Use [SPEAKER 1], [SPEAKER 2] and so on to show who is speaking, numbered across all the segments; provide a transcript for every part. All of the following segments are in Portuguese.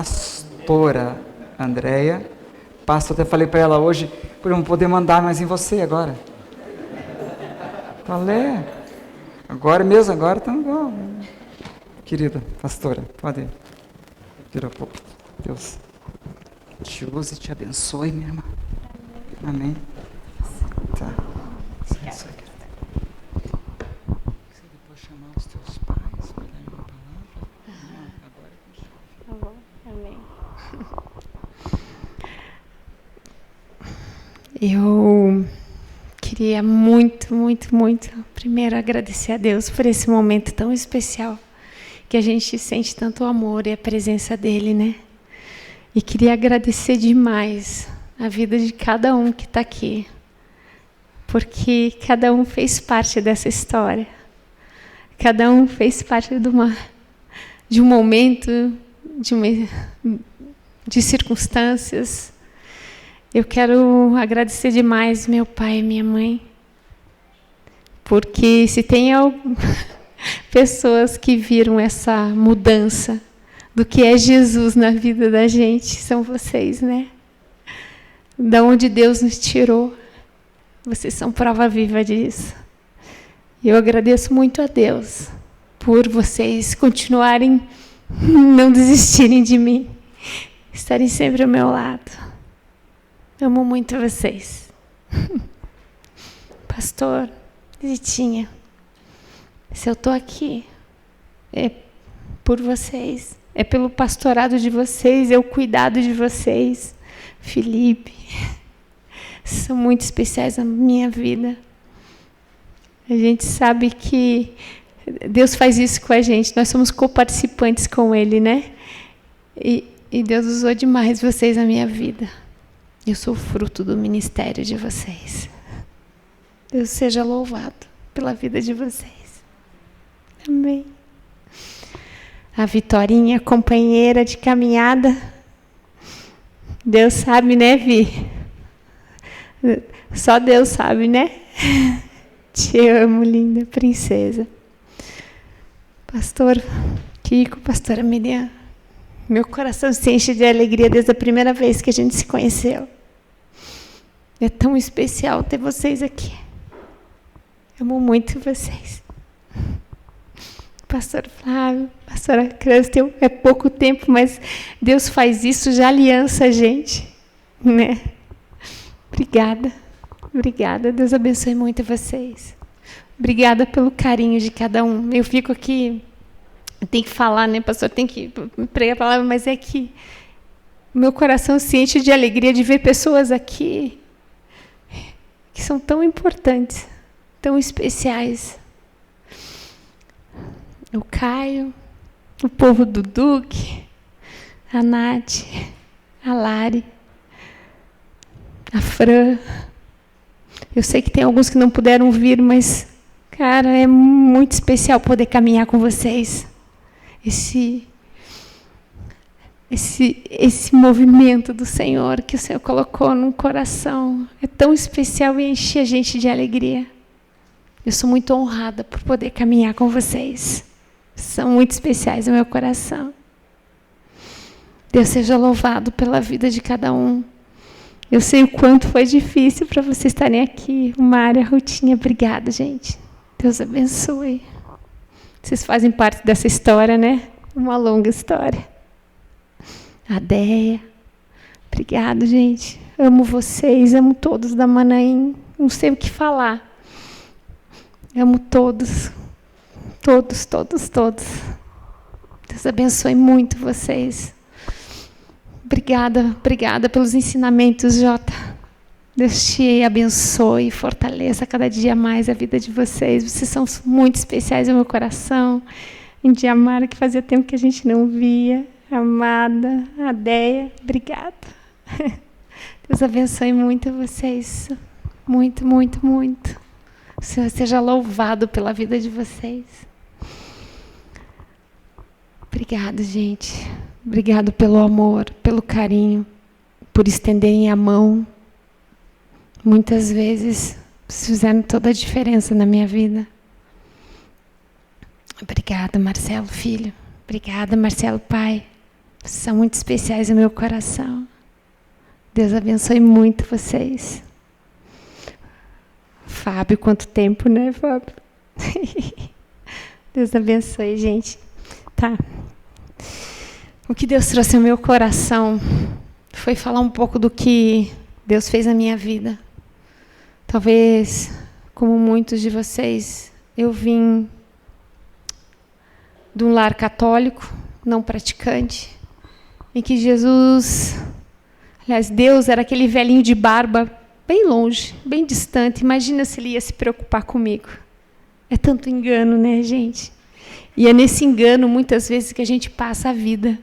[SPEAKER 1] Pastora Andréia. Pastor, até falei para ela hoje, por não poder mandar mais em você agora. Falei, agora mesmo, agora tá bom. Querida pastora, pode tirar um pouco. Deus te use e te abençoe, minha irmã. Amém. Tá. Você depois chamar os teus pais para dar uma palavra? Agora
[SPEAKER 2] Tá bom, amém. Eu queria muito, primeiro agradecer a Deus por esse momento tão especial, que a gente sente tanto amor e a presença dEle, né? E queria agradecer demais a vida de cada um que está aqui, porque cada um fez parte dessa história. Cada um fez parte de um momento, de circunstâncias. Eu quero agradecer demais meu pai e minha mãe, porque se tem pessoas que viram essa mudança do que é Jesus na vida da gente, são vocês, né? Da onde Deus nos tirou. Vocês são prova viva disso. E eu agradeço muito a Deus por vocês continuarem, não desistirem de mim, estarem sempre ao meu lado. Amo muito vocês. Pastor, Zitinha, se eu estou aqui, é por vocês, é pelo pastorado de vocês, é o cuidado de vocês. Felipe, são muito especiais na minha vida. A gente sabe que Deus faz isso com a gente, nós somos coparticipantes com Ele, né? E Deus usou demais vocês na minha vida. Eu sou fruto do ministério de vocês. Deus seja louvado pela vida de vocês. Amém. A Vitorinha, companheira de caminhada. Deus sabe, né, Vi? Só Deus sabe, né? Te amo, linda princesa. Pastor Kiko, pastora Miriam. Meu coração se enche de alegria desde a primeira vez que a gente se conheceu. É tão especial ter vocês aqui. Amo muito vocês. Pastor Flávio, pastora Crystal, é pouco tempo, mas Deus faz isso, já aliança a gente, né? Obrigada, obrigada. Deus abençoe muito vocês. Obrigada pelo carinho de cada um. Eu fico aqui, tem que falar, né, pastor? Tem que pregar a palavra, mas é que meu coração se enche de alegria de ver pessoas aqui que são tão importantes, tão especiais. O Caio, o povo do Duque, a Nath, a Lari, a Fran. Eu sei que tem alguns que não puderam vir, mas, cara, é muito especial poder caminhar com vocês. Esse movimento do Senhor que o Senhor colocou no coração é tão especial e enche a gente de alegria. Eu sou muito honrada por poder caminhar com vocês. São muito especiais no meu coração. Deus seja louvado pela vida de cada um. Eu sei o quanto foi difícil para vocês estarem aqui. Mária, Rutinha, obrigada, gente. Deus abençoe. Vocês fazem parte dessa história, né? Uma longa história. A Deia, obrigado, gente. Amo vocês, amo todos da Manaim. Não sei o que falar. Amo todos. Todos. Deus abençoe muito vocês. Obrigada pelos ensinamentos, Jota. Deus te abençoe e fortaleça cada dia mais a vida de vocês. Vocês são muito especiais no meu coração. Indiamara, que fazia tempo que a gente não via. Amada, a Deia, obrigada. Deus abençoe muito vocês. Muito. O Senhor seja louvado pela vida de vocês. Obrigado, gente. Obrigado pelo amor, pelo carinho, por estenderem a mão. Muitas vezes fizeram toda a diferença na minha vida. Obrigada, Marcelo, filho. Obrigada, Marcelo, pai. são muito especiais no meu coração. Deus abençoe muito vocês. Fábio, quanto tempo, né, Fábio? Deus abençoe, gente. Tá. O que Deus trouxe ao meu coração foi falar um pouco do que Deus fez na minha vida. Talvez, como muitos de vocês, eu vim de um lar católico, não praticante, em que Jesus, aliás, Deus era aquele velhinho de barba, bem longe, bem distante. Imagina se ele ia se preocupar comigo. É tanto engano, né, gente? E é nesse engano, muitas vezes, que a gente passa a vida.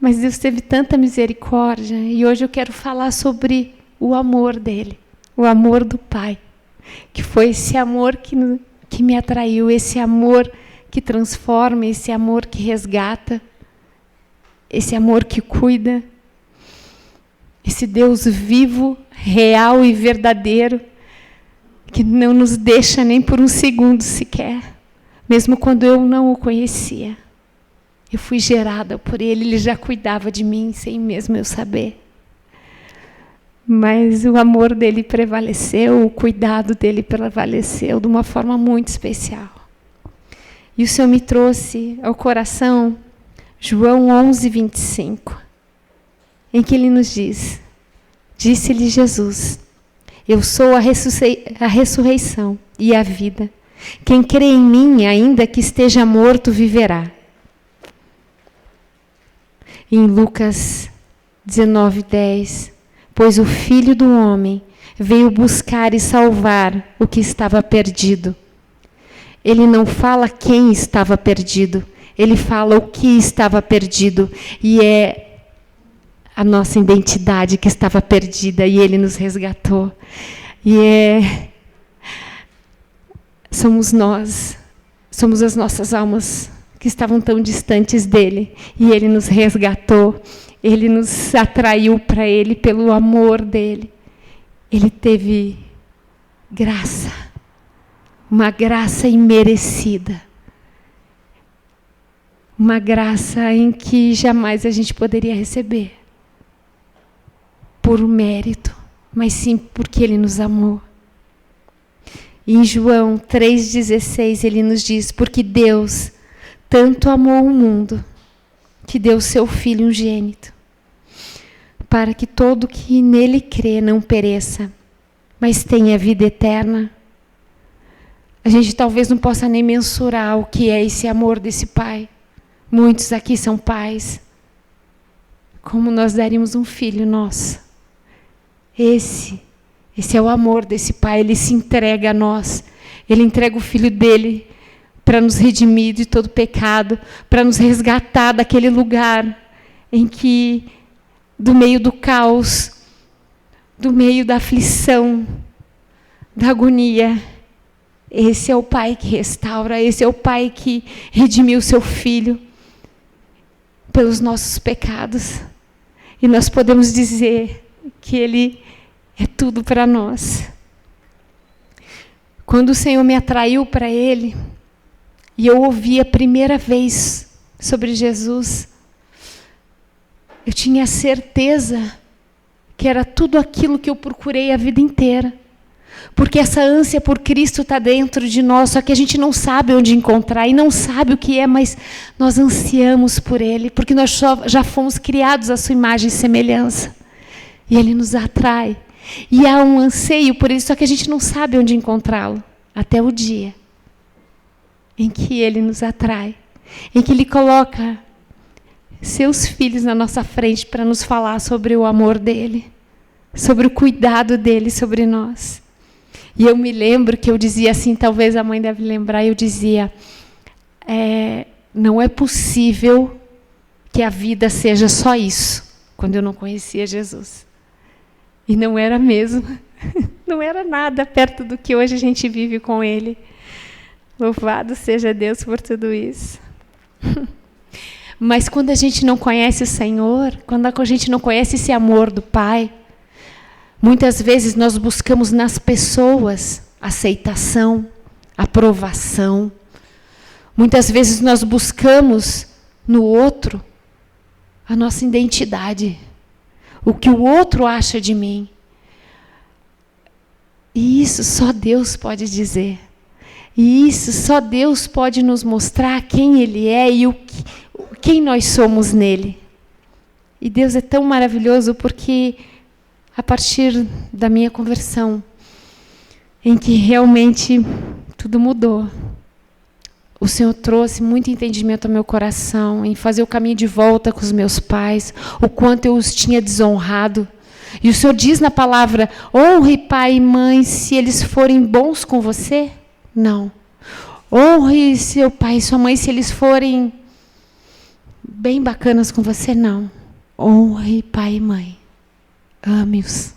[SPEAKER 2] Mas Deus teve tanta misericórdia, e hoje eu quero falar sobre o amor dele, o amor do Pai, que foi esse amor que me atraiu, esse amor que transforma, esse amor que resgata, esse amor que cuida, esse Deus vivo, real e verdadeiro, que não nos deixa nem por um segundo sequer, mesmo quando eu não o conhecia. Eu fui gerada por ele já cuidava de mim, sem mesmo eu saber. Mas o amor dele prevaleceu, o cuidado dele prevaleceu de uma forma muito especial. E o Senhor me trouxe ao coração João 11, 25, em que ele nos diz, disse-lhe Jesus, eu sou a ressurreição e a vida. Quem crê em mim, ainda que esteja morto, viverá. Em Lucas 19, 10, pois o Filho do Homem veio buscar e salvar o que estava perdido. Ele não fala quem estava perdido, ele fala o que estava perdido, e é a nossa identidade que estava perdida, e ele nos resgatou. E somos nós, somos as nossas almas que estavam tão distantes dele, e ele nos resgatou, ele nos atraiu para ele pelo amor dele. Ele teve graça, uma graça imerecida, uma graça em que jamais a gente poderia receber, por mérito, mas sim porque ele nos amou. E em João 3,16 ele nos diz, porque Deus tanto amou o mundo, que deu seu Filho unigênito, para que todo que nele crê não pereça, mas tenha vida eterna. A gente talvez não possa nem mensurar o que é esse amor desse Pai. Muitos aqui são pais. Como nós daríamos um filho nosso. Esse é o amor desse Pai. Ele se entrega a nós. Ele entrega o Filho dele para nos redimir de todo pecado, para nos resgatar daquele lugar em que, do meio do caos, do meio da aflição, da agonia, esse é o Pai que restaura, esse é o Pai que redimiu o seu Filho pelos nossos pecados. E nós podemos dizer que ele é tudo para nós. Quando o Senhor me atraiu para ele, e eu ouvi a primeira vez sobre Jesus, eu tinha certeza que era tudo aquilo que eu procurei a vida inteira. Porque essa ânsia por Cristo está dentro de nós, só que a gente não sabe onde encontrar, e não sabe o que é, mas nós ansiamos por Ele, porque nós já fomos criados à sua imagem e semelhança. E Ele nos atrai. E há um anseio por Ele, só que a gente não sabe onde encontrá-lo, até o dia em que Ele nos atrai, em que Ele coloca seus filhos na nossa frente para nos falar sobre o amor dEle, sobre o cuidado dEle sobre nós. E eu me lembro que eu dizia assim, talvez a mãe deve lembrar, eu dizia, não é possível que a vida seja só isso, quando eu não conhecia Jesus. E não era mesmo, não era nada perto do que hoje a gente vive com Ele. Louvado seja Deus por tudo isso. Mas quando a gente não conhece o Senhor, quando a gente não conhece esse amor do Pai, muitas vezes nós buscamos nas pessoas aceitação, aprovação. Muitas vezes nós buscamos no outro a nossa identidade, o que o outro acha de mim. E isso só Deus pode dizer. E isso só Deus pode nos mostrar quem Ele é e quem nós somos nele. E Deus é tão maravilhoso porque, a partir da minha conversão, em que realmente tudo mudou, o Senhor trouxe muito entendimento ao meu coração, em fazer o caminho de volta com os meus pais, o quanto eu os tinha desonrado. E o Senhor diz na palavra: honre pai e mãe se eles forem bons com você? Não. Honre seu pai e sua mãe se eles forem bem bacanas com você? Não. Honre pai e mãe. Ame-os.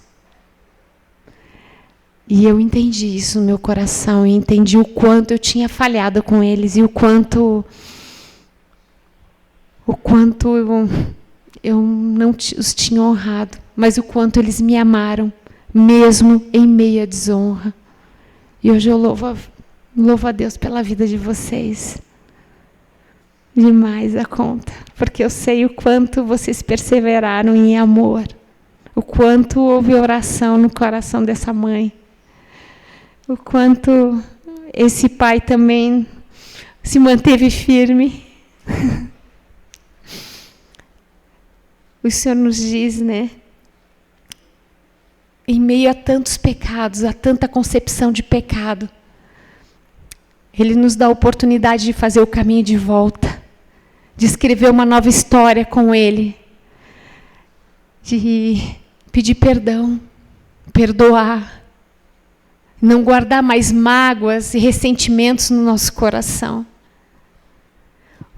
[SPEAKER 2] E eu entendi isso no meu coração, e entendi o quanto eu tinha falhado com eles, e o quanto eu não os tinha honrado, mas o quanto eles me amaram, mesmo em meio à desonra. E hoje eu louvo a Deus pela vida de vocês. Demais a conta, porque eu sei o quanto vocês perseveraram em amor, o quanto houve oração no coração dessa mãe, o quanto esse pai também se manteve firme. O Senhor nos diz, né? Em meio a tantos pecados, a tanta concepção de pecado, Ele nos dá a oportunidade de fazer o caminho de volta, de escrever uma nova história com Ele, de pedir perdão, perdoar, não guardar mais mágoas e ressentimentos no nosso coração.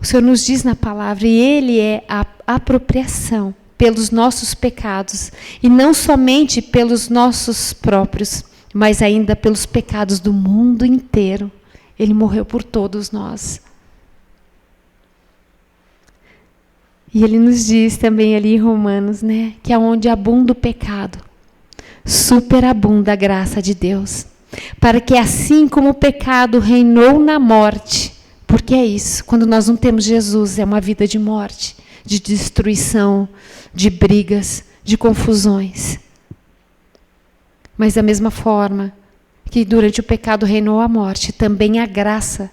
[SPEAKER 2] O Senhor nos diz na palavra, e Ele é a apropriação pelos nossos pecados, e não somente pelos nossos próprios, mas ainda pelos pecados do mundo inteiro. Ele morreu por todos nós. E Ele nos diz também ali em Romanos, né, que aonde abunda o pecado, superabunda a graça de Deus. Para que assim como o pecado reinou na morte, porque é isso, quando nós não temos Jesus, é uma vida de morte, de destruição, de brigas, de confusões. Mas da mesma forma que durante o pecado reinou a morte, também a graça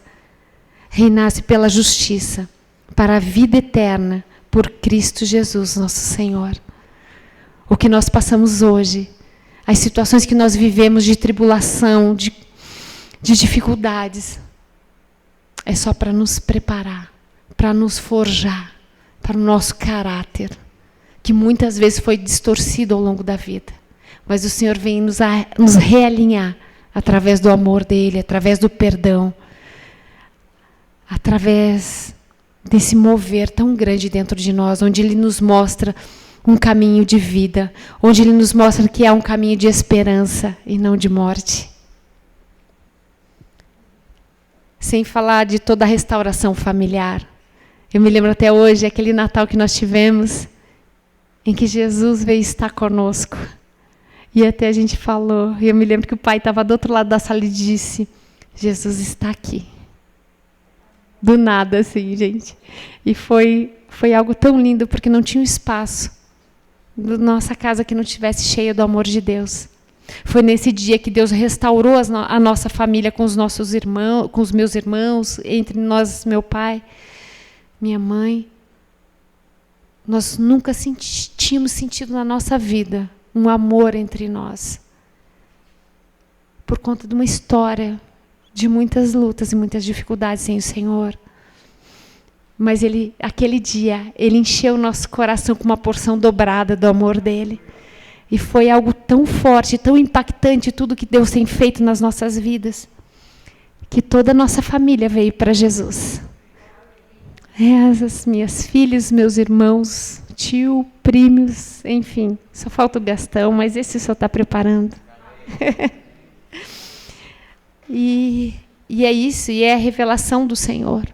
[SPEAKER 2] reinasse pela justiça, para a vida eterna, por Cristo Jesus, nosso Senhor. O que nós passamos hoje, as situações que nós vivemos de tribulação, de dificuldades, é só para nos preparar, para nos forjar, para o nosso caráter, que muitas vezes foi distorcido ao longo da vida. Mas o Senhor vem nos realinhar através do amor dEle, através do perdão, através desse mover tão grande dentro de nós, onde Ele nos mostra um caminho de vida, onde Ele nos mostra que há um caminho de esperança e não de morte. Sem falar de toda a restauração familiar. Eu me lembro até hoje, aquele Natal que nós tivemos, em que Jesus veio estar conosco. E até a gente falou, e eu me lembro que o pai estava do outro lado da sala e disse, Jesus está aqui. Do nada, assim, gente. E foi algo tão lindo, porque não tinha um espaço da nossa casa que não estivesse cheia do amor de Deus. Foi nesse dia que Deus restaurou a nossa família com os nossos irmãos, com os meus irmãos, entre nós, meu pai, minha mãe. Nós nunca tínhamos sentido na nossa vida um amor entre nós. Por conta de uma história de muitas lutas e muitas dificuldades sem o Senhor. Mas aquele dia, Ele encheu o nosso coração com uma porção dobrada do amor dEle. E foi algo tão forte, tão impactante, tudo que Deus tem feito nas nossas vidas, que toda a nossa família veio para Jesus. As minhas filhas, meus irmãos, tio, primos, enfim. Só falta o Gastão, mas esse o Senhor está preparando. E é isso, e é a revelação do Senhor.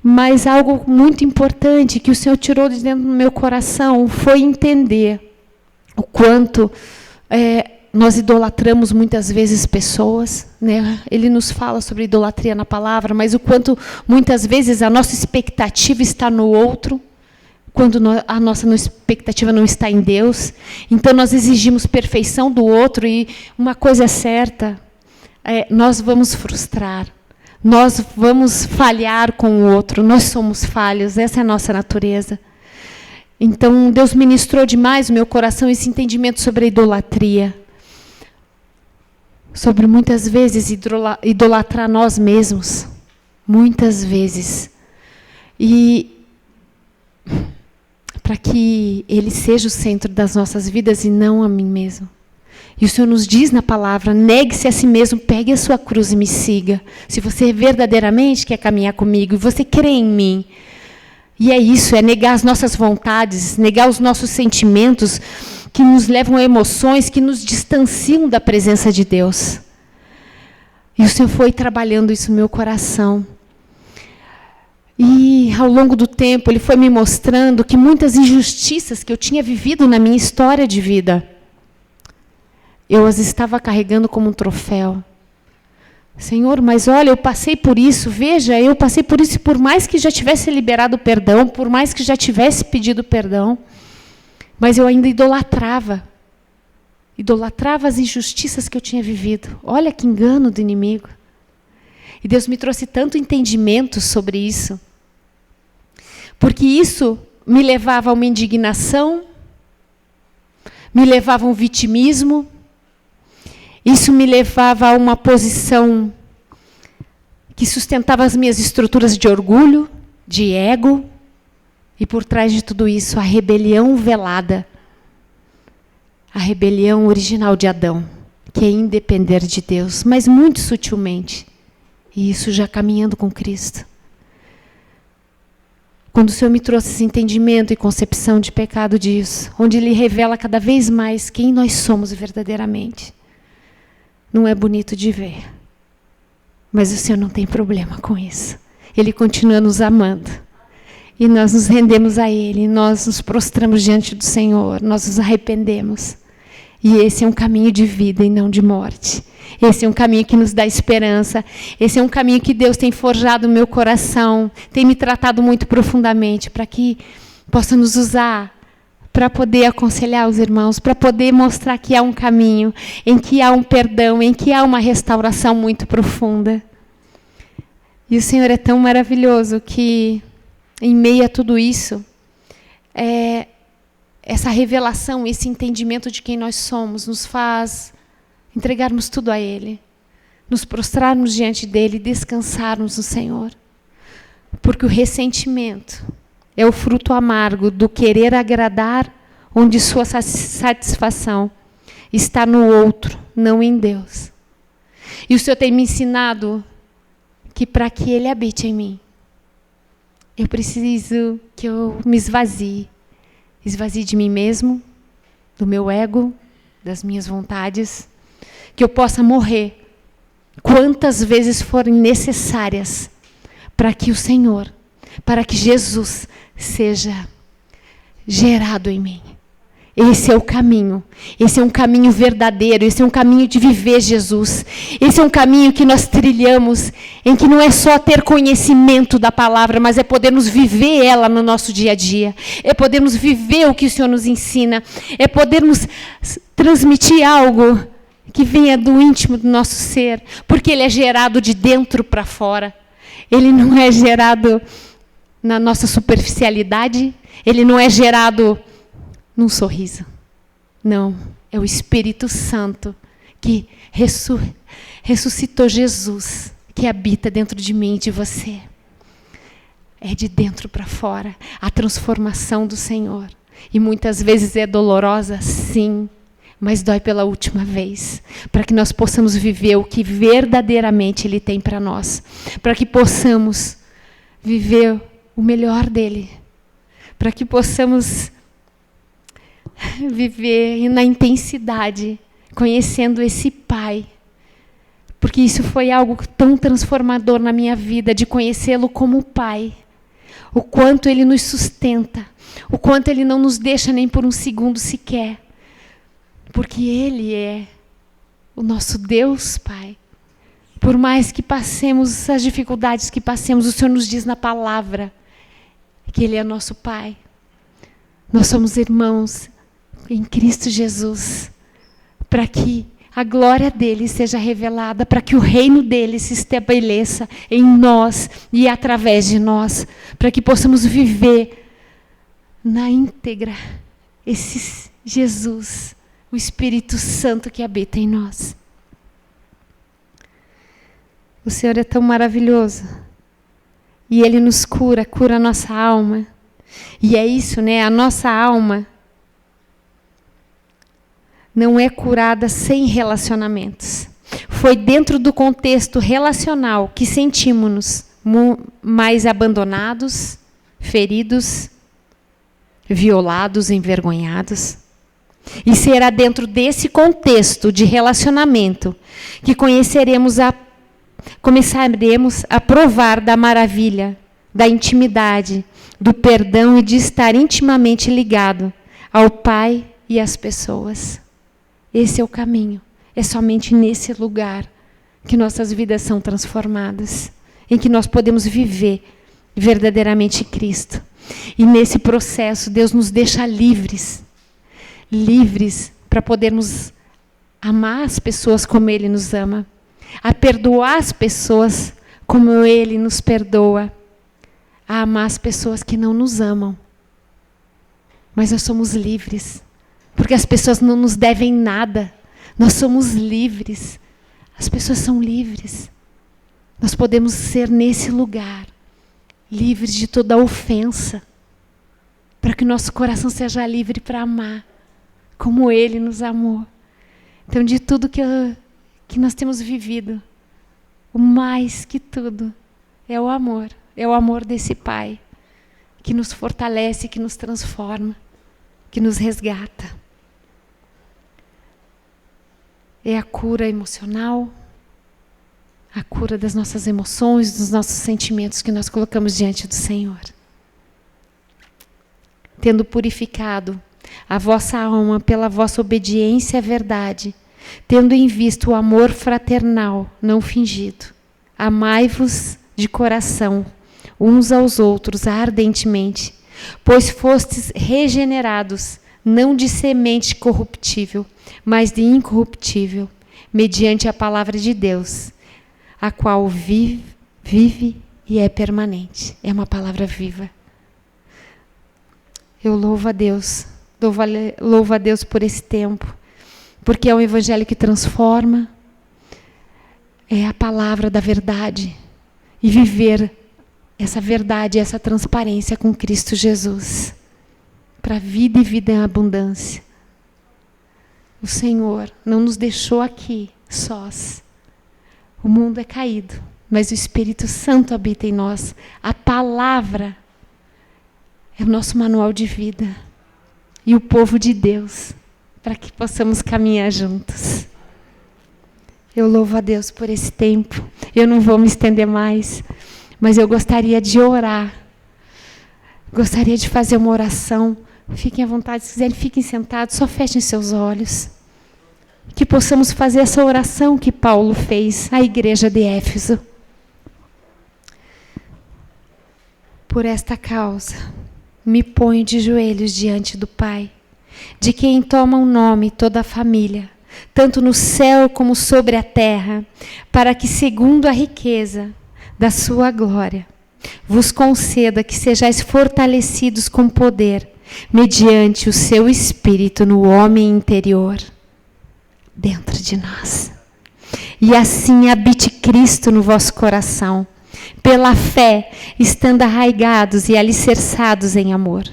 [SPEAKER 2] Mas algo muito importante que o Senhor tirou de dentro do meu coração foi entender o quanto nós idolatramos muitas vezes pessoas, né? Ele nos fala sobre idolatria na palavra, mas o quanto muitas vezes a nossa expectativa está no outro, quando a nossa expectativa não está em Deus. Então, nós exigimos perfeição do outro, e uma coisa é certa, nós vamos frustrar, nós vamos falhar com o outro, nós somos falhos, essa é a nossa natureza. Então, Deus ministrou demais no meu coração esse entendimento sobre a idolatria, sobre muitas vezes idolatrar nós mesmos, muitas vezes. E para que Ele seja o centro das nossas vidas e não a mim mesmo. E o Senhor nos diz na palavra, negue-se a si mesmo, pegue a sua cruz e me siga. Se você verdadeiramente quer caminhar comigo e você crê em mim. E é isso, é negar as nossas vontades, negar os nossos sentimentos que nos levam a emoções que nos distanciam da presença de Deus. E o Senhor foi trabalhando isso no meu coração. E ao longo do tempo, Ele foi me mostrando que muitas injustiças que eu tinha vivido na minha história de vida, eu as estava carregando como um troféu. Senhor, mas olha, eu passei por isso, veja, eu passei por isso, por mais que já tivesse liberado perdão, por mais que já tivesse pedido perdão, mas eu ainda idolatrava as injustiças que eu tinha vivido. Olha que engano do inimigo. E Deus me trouxe tanto entendimento sobre isso, porque isso me levava a uma indignação, me levava a um vitimismo, isso me levava a uma posição que sustentava as minhas estruturas de orgulho, de ego, e por trás de tudo isso, a rebelião velada, a rebelião original de Adão, que é independer de Deus, mas muito sutilmente, e isso já caminhando com Cristo. Quando o Senhor me trouxe esse entendimento e concepção de pecado disso, onde Ele revela cada vez mais quem nós somos verdadeiramente, não é bonito de ver, mas o Senhor não tem problema com isso. Ele continua nos amando. E nós nos rendemos a Ele, nós nos prostramos diante do Senhor, nós nos arrependemos. E esse é um caminho de vida e não de morte. Esse é um caminho que nos dá esperança. Esse é um caminho que Deus tem forjado no meu coração, tem me tratado muito profundamente, para que possa nos usar para poder aconselhar os irmãos, para poder mostrar que há um caminho, em que há um perdão, em que há uma restauração muito profunda. E o Senhor é tão maravilhoso que, em meio a tudo isso, essa revelação, esse entendimento de quem nós somos, nos faz entregarmos tudo a Ele, nos prostrarmos diante dEle, descansarmos no Senhor. Porque o ressentimento é o fruto amargo do querer agradar, onde sua satisfação está no outro, não em Deus. E o Senhor tem me ensinado que para que Ele habite em mim, eu preciso que eu me esvazie de mim mesmo, do meu ego, das minhas vontades, que eu possa morrer quantas vezes forem necessárias para que o Senhor, para que Jesus seja gerado em mim. Esse é o caminho. Esse é um caminho verdadeiro. Esse é um caminho de viver Jesus. Esse é um caminho que nós trilhamos, em que não é só ter conhecimento da palavra, mas é podermos viver ela no nosso dia a dia. É podermos viver o que o Senhor nos ensina. É podermos transmitir algo que venha do íntimo do nosso ser, porque ele é gerado de dentro para fora. Ele não é gerado na nossa superficialidade, ele não é gerado num sorriso. Não, é o Espírito Santo que ressuscitou Jesus, que habita dentro de mim e de você. É de dentro para fora, a transformação do Senhor. E muitas vezes é dolorosa, sim, mas dói pela última vez, para que nós possamos viver o que verdadeiramente Ele tem para nós, para que possamos viver o melhor dEle, para que possamos viver na intensidade, conhecendo esse Pai, porque isso foi algo tão transformador na minha vida, de conhecê-lo como Pai, o quanto Ele nos sustenta, o quanto Ele não nos deixa nem por um segundo sequer, porque Ele é o nosso Deus Pai. Por mais que passemos as dificuldades que passemos, o Senhor nos diz na palavra que Ele é nosso Pai. Nós somos irmãos em Cristo Jesus, para que a glória dele seja revelada, para que o reino dele se estabeleça em nós e através de nós, para que possamos viver na íntegra esse Jesus, o Espírito Santo que habita em nós. O Senhor é tão maravilhoso. E Ele nos cura, cura a nossa alma. E é isso, né? A nossa alma não é curada sem relacionamentos. Foi dentro do contexto relacional que sentimos-nos mais abandonados, feridos, violados, envergonhados. E será dentro desse contexto de relacionamento que começaremos a provar da maravilha, da intimidade, do perdão e de estar intimamente ligado ao Pai e às pessoas. Esse é o caminho. É somente nesse lugar que nossas vidas são transformadas, em que nós podemos viver verdadeiramente Cristo. E nesse processo, Deus nos deixa livres para podermos amar as pessoas como Ele nos ama, a perdoar as pessoas como Ele nos perdoa, a amar as pessoas que não nos amam. Mas nós somos livres, porque as pessoas não nos devem nada. Nós somos livres. As pessoas são livres. Nós podemos ser nesse lugar, livres de toda ofensa, para que nosso coração seja livre para amar, como Ele nos amou. Então, de tudo que nós temos vivido, o mais que tudo é o amor desse Pai, que nos fortalece, que nos transforma, que nos resgata. É a cura emocional, a cura das nossas emoções, dos nossos sentimentos que nós colocamos diante do Senhor. Tendo purificado a vossa alma pela vossa obediência à verdade, tendo em vista o amor fraternal, não fingido, amai-vos de coração, uns aos outros ardentemente, pois fostes regenerados, não de semente corruptível, mas de incorruptível, mediante a palavra de Deus, a qual vive e é permanente. É uma palavra viva. Eu louvo a Deus por esse tempo, porque é um evangelho que transforma, é a palavra da verdade, e viver essa verdade, essa transparência com Cristo Jesus, para vida e vida em abundância. O Senhor não nos deixou aqui sós. O mundo é caído, mas o Espírito Santo habita em nós. A palavra é o nosso manual de vida. E o povo de Deus, para que possamos caminhar juntos. Eu louvo a Deus por esse tempo. Eu não vou me estender mais, mas eu gostaria de orar. Gostaria de fazer uma oração. Fiquem à vontade, se quiserem, fiquem sentados, só fechem seus olhos. Que possamos fazer essa oração que Paulo fez à igreja de Éfeso. Por esta causa, me ponho de joelhos diante do Pai, de quem toma o nome toda a família, tanto no céu como sobre a terra, para que, segundo a riqueza da sua glória, vos conceda que sejais fortalecidos com poder, mediante o seu Espírito no homem interior, dentro de nós. E assim habite Cristo no vosso coração, pela fé, estando arraigados e alicerçados em amor.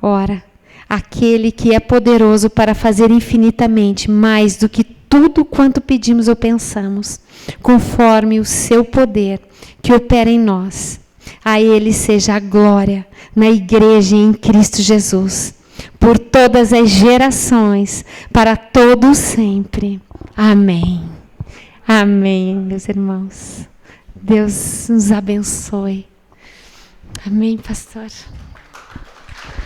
[SPEAKER 2] Ora, aquele que é poderoso para fazer infinitamente mais do que tudo quanto pedimos ou pensamos, conforme o seu poder que opera em nós. A Ele seja a glória na Igreja e em Cristo Jesus, por todas as gerações, para todos sempre. Amém. Amém, meus irmãos. Deus nos abençoe. Amém, pastor.